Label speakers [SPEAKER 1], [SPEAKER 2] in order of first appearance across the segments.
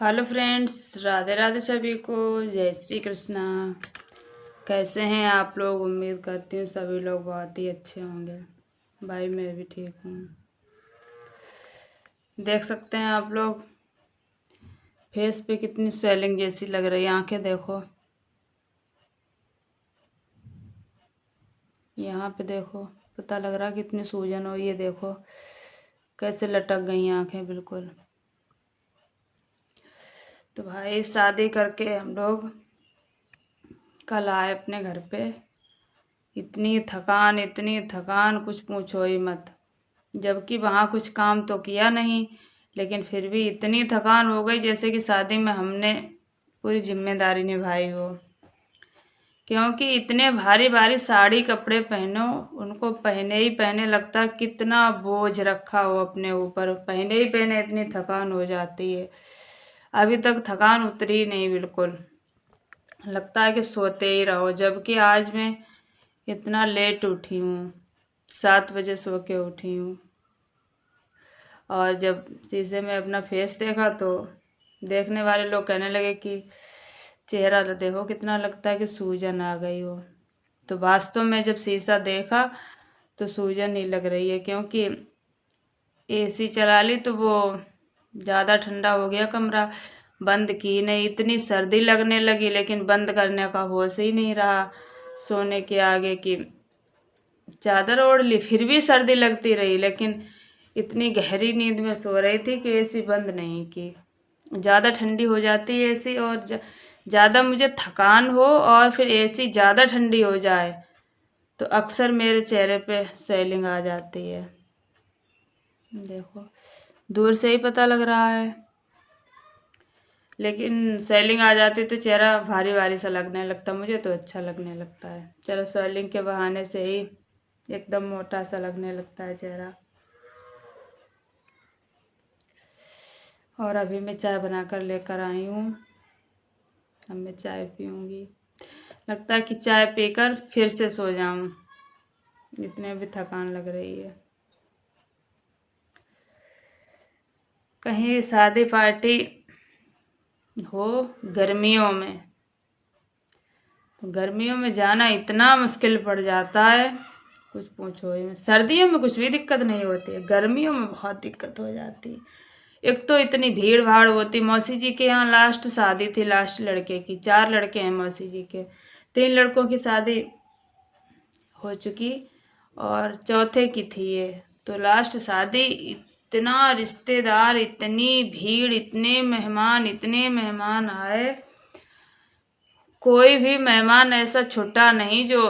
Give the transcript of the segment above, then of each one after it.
[SPEAKER 1] Hello friends, Radhe Radhe सभी को। जय श्री कृष्णा। कैसे हैं आप लोग? उम्मीद करती हूँ सभी लोग बहुत ही अच्छे होंगे। भाई मैं भी ठीक हूँ। देख सकते हैं आप लोग फेस पे कितनी स्वेलिंग जैसी लग रही है। आंखें देखो, यहाँ पे देखो, पता लग रहा है कितनी सूजन हो। ये देखो कैसे लटक गई आंखें बिल्कुल। तो भाई शादी करके हम लोग कल आए अपने घर पे। इतनी थकान कुछ पूछो ही मत। जबकि वहाँ कुछ काम तो किया नहीं, लेकिन फिर भी इतनी थकान हो गई जैसे कि शादी में हमने पूरी जिम्मेदारी निभाई हो। क्योंकि इतने भारी भारी साड़ी कपड़े पहनो, उनको पहने ही पहने लगता है कितना बोझ रखा हो अपने ऊपर। पहने ही पहने इतनी थकान हो जाती है। अभी तक थकान उतरी नहीं बिल्कुल। लगता है कि सोते ही रहो। जबकि आज मैं इतना लेट उठी हूँ, 7 बजे सो के उठी हूँ। और जब शीशे में अपना फेस देखा तो देखने वाले लोग कहने लगे कि चेहरा तो देखो कितना लगता है कि सूजन आ गई हो। तो वास्तव में जब शीशा देखा तो सूजन नहीं लग रही है, क्योंकि एसी चला ली तो वो ज़्यादा ठंडा हो गया कमरा। बंद की नहीं, इतनी सर्दी लगने लगी, लेकिन बंद करने का होश ही नहीं रहा सोने के आगे की चादर ओढ़ ली, फिर भी सर्दी लगती रही। लेकिन इतनी गहरी नींद में सो रही थी कि एसी बंद नहीं की। ज़्यादा ठंडी हो जाती है एसी, और ज़्यादा मुझे थकान हो और फिर एसी ज़्यादा ठंडी हो जाए तो अक्सर मेरे चेहरे पे स्वेलिंग आ जाती है। देखो, दूर से ही पता लग रहा है। लेकिन स्वेलिंग आ जाती तो चेहरा भारी भारी सा लगने लगता। मुझे तो अच्छा लगने लगता है। चलो, स्वेलिंग के बहाने से ही एकदम मोटा सा लगने लगता है चेहरा। और अभी मैं चाय बनाकर लेकर आई हूँ। अब मैं चाय पीऊँगी। लगता है कि चाय पीकर फिर से सो जाऊँ, इतने भी थकान लग रही है। कहीं शादी पार्टी हो गर्मियों में, तो गर्मियों में जाना इतना मुश्किल पड़ जाता है, कुछ पूछो ही मत। सर्दियों में कुछ भी दिक्कत नहीं होती है, गर्मियों में बहुत दिक्कत हो जाती है। एक तो इतनी भीड़ भाड़ होती। मौसी जी के यहाँ लास्ट शादी थी, लास्ट लड़के की। 4 लड़के हैं मौसी जी के, 3 लड़कों की शादी हो चुकी और चौथे की थी ये। तो लास्ट शादी, इतना रिश्तेदार, इतनी भीड़, इतने मेहमान आए। कोई भी मेहमान ऐसा छुट्टा नहीं जो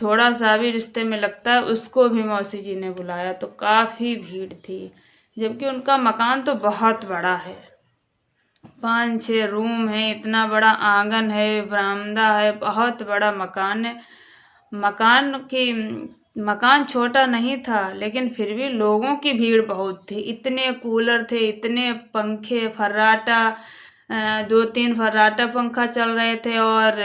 [SPEAKER 1] थोड़ा सा भी रिश्ते में लगता है, उसको भी मौसी जी ने बुलाया। तो काफ़ी भीड़ थी। जबकि उनका मकान तो बहुत बड़ा है, 5-6 रूम है, इतना बड़ा आंगन है, बरामदा है, बहुत बड़ा मकान है। मकान छोटा नहीं था, लेकिन फिर भी लोगों की भीड़ बहुत थी। इतने कूलर थे, इतने पंखे, फर्राटा, 2-3 फर्राटा पंखा चल रहे थे, और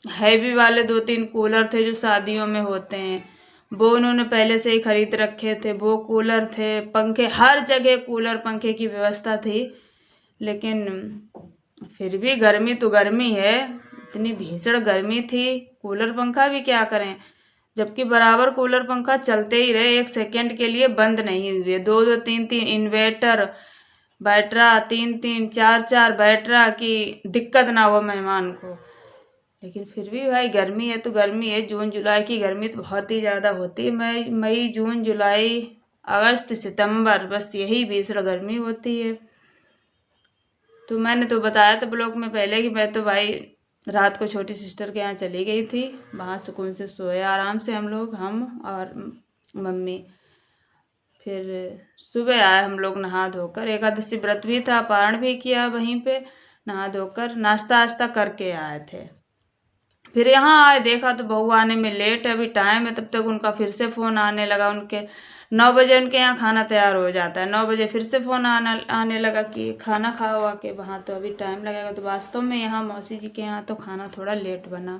[SPEAKER 1] हैवी वाले 2-3 कूलर थे जो शादियों में होते हैं, वो उन्होंने पहले से ही खरीद रखे थे। वो कूलर थे, पंखे, हर जगह कूलर पंखे की व्यवस्था थी। लेकिन फिर भी गर्मी तो गर्मी है, इतनी भीषण गर्मी थी। कूलर पंखा भी क्या करें, जबकि बराबर कूलर पंखा चलते ही रहे, 1 सेकंड के लिए बंद नहीं हुए। 2-2, 3-3 इन्वेटर, बैटरा, 3-3, 4-4 बैटरा की दिक्कत ना हो मेहमान को। लेकिन फिर भी भाई गर्मी है तो गर्मी है। जून जुलाई की गर्मी तो बहुत ही ज़्यादा होती है। मई जून जुलाई अगस्त सितंबर, बस यही भीषण गर्मी होती है। तो मैंने तो बताया था ब्लॉग में पहले कि मैं तो भाई रात को छोटी सिस्टर के यहाँ चली गई थी। वहाँ सुकून से सोए आराम से हम लोग, हम और मम्मी। फिर सुबह आए हम लोग नहा धोकर। एकादशी व्रत भी था, पारण भी किया वहीं पे। नहा धोकर नाश्ता वास्ता करके आए थे। फिर यहाँ आए, देखा तो बहू आने में लेट है, अभी टाइम है। तब तक उनका फिर से फ़ोन आने लगा। उनके 9 बजे उनके यहाँ खाना तैयार हो जाता है, 9 बजे फिर से फ़ोन आने लगा कि खाना खाओ आके। वहाँ तो अभी टाइम लगेगा। तो वास्तव में यहाँ मौसी जी के यहाँ तो खाना थोड़ा लेट बना,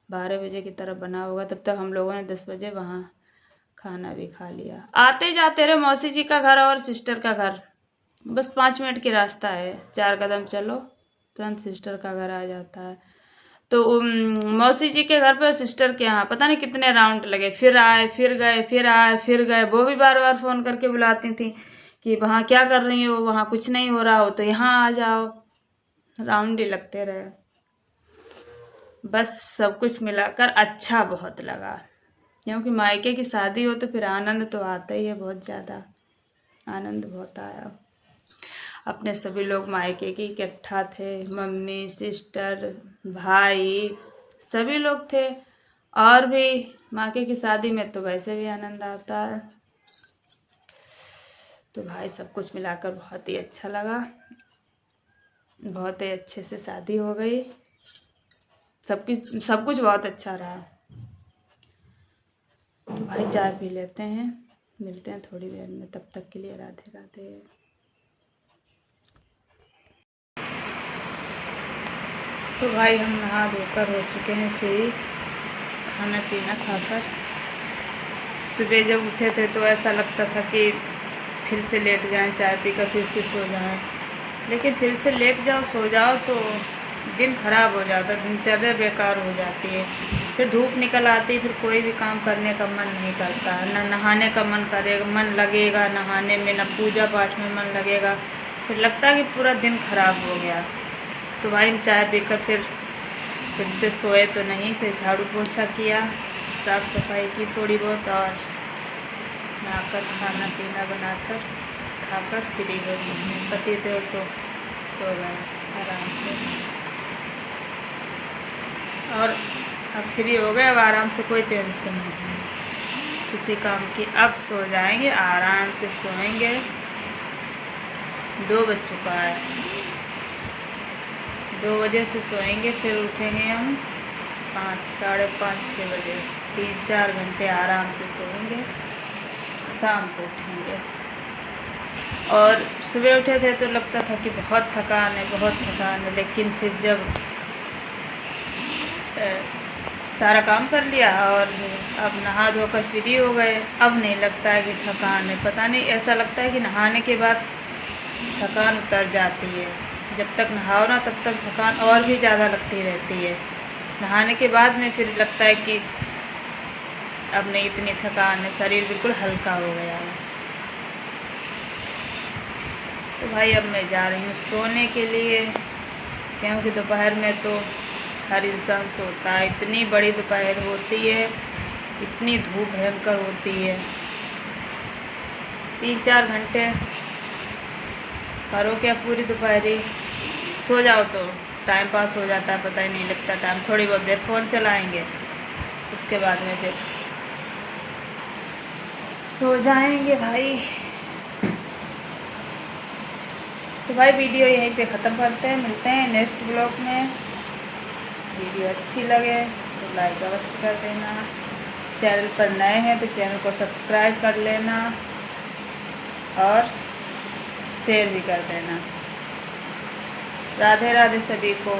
[SPEAKER 1] 12 बजे की तरफ बना होगा। तब तक हम लोगों ने 10 बजे वहाँ खाना भी खा लिया। आते जाते रहे मौसी जी का घर और सिस्टर का घर, बस 5 मिनट की रास्ता है, 4 कदम चलो तुरंत सिस्टर का घर आ जाता है। तो मौसी जी के घर पे और सिस्टर के यहाँ पता नहीं कितने राउंड लगे, फिर आए फिर गए, फिर आए फिर गए। वो भी बार बार फ़ोन करके बुलाती थी कि वहाँ क्या कर रही हो, वहाँ कुछ नहीं हो रहा हो तो यहाँ आ जाओ। राउंड ही लगते रहे। बस सब कुछ मिलाकर अच्छा बहुत लगा, क्योंकि मायके की शादी हो तो फिर आनंद तो आता ही है, बहुत ज़्यादा आनंद बहुत आया। अपने सभी लोग मायके के इकट्ठा थे, मम्मी, सिस्टर, भाई, सभी लोग थे। और भी मायके की शादी में तो वैसे भी आनंद आता है। तो भाई सब कुछ मिलाकर बहुत ही अच्छा लगा, बहुत ही अच्छे से शादी हो गई, सब कुछ बहुत अच्छा रहा। तो भाई चाय पी लेते हैं, मिलते हैं थोड़ी देर में, तब तक के लिए राधे राधे। तो भाई हम नहा धोकर हो चुके हैं फ्री, खाना पीना खाकर। सुबह जब उठे थे तो ऐसा लगता था कि फिर से लेट जाएं, चाय पीकर फिर से सो जाएं, लेकिन फिर से लेट जाओ सो जाओ तो दिन खराब हो जाता, दिनचर्या बेकार हो जाती है। फिर धूप निकल आती, फिर कोई भी काम करने का मन नहीं करता, न नहाने का मन लगेगा नहाने में, न पूजा पाठ में मन लगेगा। फिर लगता है कि पूरा दिन खराब हो गया। तो भाई चाय पीकर फिर से सोए तो नहीं, फिर झाड़ू पोछा किया, साफ़ सफाई की थोड़ी बहुत, और नहाकर खाना पीना बनाकर खाकर फ्री हो चुके हैं। पति देव तो सो गए आराम से, और अब फ्री हो गए, अब आराम से कोई टेंशन नहीं किसी काम की। अब सो जाएंगे, आराम से सोएंगे। 2 बज चुका है, 2 बजे से सोएंगे, फिर उठेंगे हम 5, साढ़े 5, 6 बजे। 3-4 घंटे आराम से सोएंगे, शाम को उठेंगे। और सुबह उठे थे तो लगता था कि बहुत थकान है, बहुत थकान है, लेकिन फिर जब सारा काम कर लिया और अब नहा धोकर फ्री हो गए, अब नहीं लगता है कि थकान है। पता नहीं, ऐसा लगता है कि नहाने के बाद थकान उतर जाती है। जब तक नहाओ ना तब तक थकान और भी ज़्यादा लगती रहती है। नहाने के बाद में फिर लगता है कि अब नहीं इतनी थकान है, शरीर बिल्कुल हल्का हो गया है। तो भाई अब मैं जा रही हूँ सोने के लिए, क्योंकि दोपहर में तो हर इंसान सोता है। इतनी बड़ी दोपहर होती है, इतनी धूप भयंकर होती है। 3-4 घंटे करो क्या पूरी दोपहरी, सो जाओ तो टाइम पास हो जाता है, पता ही नहीं लगता टाइम। थोड़ी बहुत देर फ़ोन चलाएंगे, उसके बाद में फिर सो जाएंगे भाई। तो भाई वीडियो यहीं पे ख़त्म करते हैं, मिलते हैं नेक्स्ट ब्लॉग में। वीडियो अच्छी लगे तो लाइक अवश्य कर देना, चैनल पर नए हैं तो चैनल को सब्सक्राइब कर लेना और शेयर भी कर देना। राधे राधे सभी को।